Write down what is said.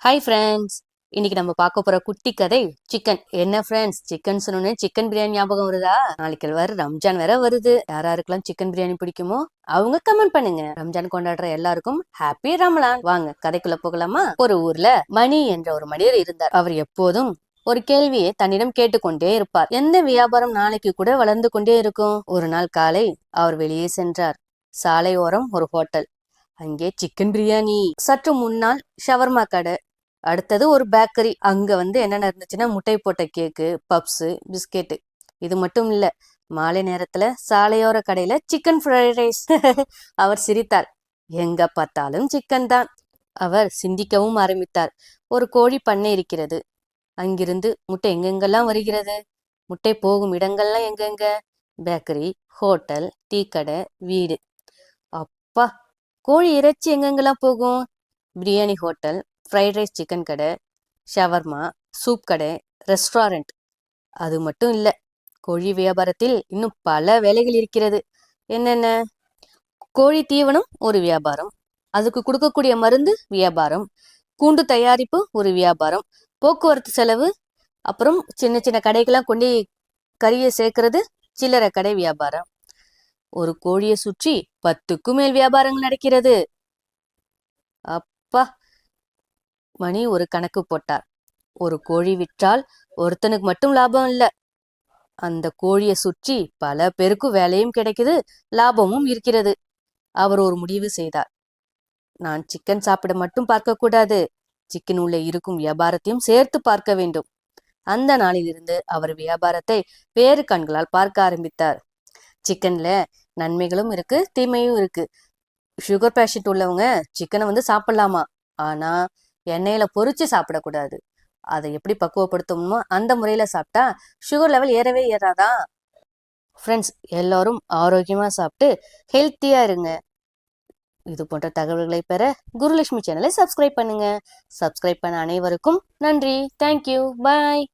Hi friends, இன்னைக்கு நம்ம பார்க்க போற குட்டி கதை சிக்கன். என்ன ஃப்ரெண்ட்ஸ், சிக்கன் சொன்னோன்னே சிக்கன் பிரியாணி ஞாபகம் வருதா? நாளைக்கு வேற ரம்ஜான் வேற வருது. யாராருக்கெல்லாம் சிக்கன் பிரியாணி பிடிக்குமோ அவங்க கமெண்ட் பண்ணுங்க. ரம்ஜான் கொண்டாடுற எல்லாருக்கும் ஹாப்பி ரமலான். வாங்க கதைக்குள்ள போகலாமா? ஒரு ஊர்ல மணி என்ற ஒரு மனிதர் இருந்தார். அவர் எப்போதும் ஒரு கேள்வியை தன்னிடம் கேட்டுக்கொண்டே இருப்பார். எந்த வியாபாரம் நாளைக்கு கூட வளர்ந்து கொண்டே இருக்கும்? ஒரு நாள் காலை அவர் வெளியே சென்றார். சாலையோரம் ஒரு ஹோட்டல். அங்கே சிக்கன் பிரியாணி. சற்று முன்னால் ஷவர்மா கடை. அடுத்தது ஒரு பேக்கரி. அங்க என்னென்ன இருந்துச்சுன்னா, முட்டை போட்ட கேக்கு, பப்ஸு, பிஸ்கெட்டு. இது மட்டும் இல்ல, மாலை நேரத்துல சாலையோர கடையில சிக்கன் ஃப்ரைட் ரைஸ். அவர் சிரித்தார். எங்க பார்த்தாலும் சிக்கன் தான். அவர் சிந்திக்கவும் ஆரம்பித்தார். ஒரு கோழி பண்ணை இருக்கிறது. அங்கிருந்து முட்டை எங்கெங்கெல்லாம் வருகிறது? முட்டை போகும் இடங்கள்லாம் எங்கெங்க? பேக்கரி, ஹோட்டல், டீ கடை, வீடு. அப்பா, கோழி இறைச்சி எங்கெங்கெல்லாம் போகும்? Biryani hotel, fried rice chicken கடை, ஷவர்மா, சூப் கடை, ரெஸ்டாரண்ட். அது மட்டும் இல்லை, கோழி வியாபாரத்தில் இன்னும் பல வேலைகள் இருக்கிறது. என்னென்ன? கோழி தீவனம் ஒரு வியாபாரம், அதுக்கு கொடுக்கக்கூடிய மருந்து வியாபாரம், கூண்டு தயாரிப்பு ஒரு வியாபாரம், போக்குவரத்து செலவு, அப்புறம் சின்ன சின்ன கடைக்கெல்லாம் கொண்டு கறியை சேர்க்கறது சில்லறை கடை வியாபாரம். ஒரு கோழியை சுற்றி 10க்கும் மேல் வியாபாரங்கள் நடக்கிறது. அப்பா, மணி ஒரு கணக்கு போட்டார். ஒரு கோழி விற்றால் ஒருத்தனுக்கு மட்டும் லாபம் இல்ல, அந்த கோழியை சுற்றி பல பேருக்கு வேலையும் கிடைக்குது, லாபமும் இருக்கிறது. அவர் ஒரு முடிவு செய்தார். நான் சிக்கன் சாப்பிட மட்டும் பார்க்க கூடாது, சிக்கன் உள்ள இருக்கும் வியாபாரத்தையும் சேர்த்து பார்க்க வேண்டும். அந்த நாளிலிருந்து அவர் வியாபாரத்தை வேறு கண்களால் பார்க்க ஆரம்பித்தார். சிக்கன்ல நன்மைகளும் இருக்கு, தீமையும் இருக்கு. சுகர் பேஷண்ட் உள்ளவங்க சிக்கனை சாப்பிடலாமா, ஆனா எண்ணெயில பொரிச்சு சாப்பிடக்கூடாது. அதை எப்படி பக்குவப்படுத்தணுமோ அந்த முறையில சாப்பிட்டா சுகர் லெவல் ஏறவே ஏறாதான். ஃப்ரெண்ட்ஸ், எல்லாரும் ஆரோக்கியமா சாப்பிட்டு ஹெல்த்தியா இருங்க. இது போன்ற தகவல்களை பெற குருலட்சுமி சேனலை சப்ஸ்கிரைப் பண்ணுங்க. சப்ஸ்கிரைப் பண்ண அனைவருக்கும் நன்றி. தேங்க்யூ. பாய்.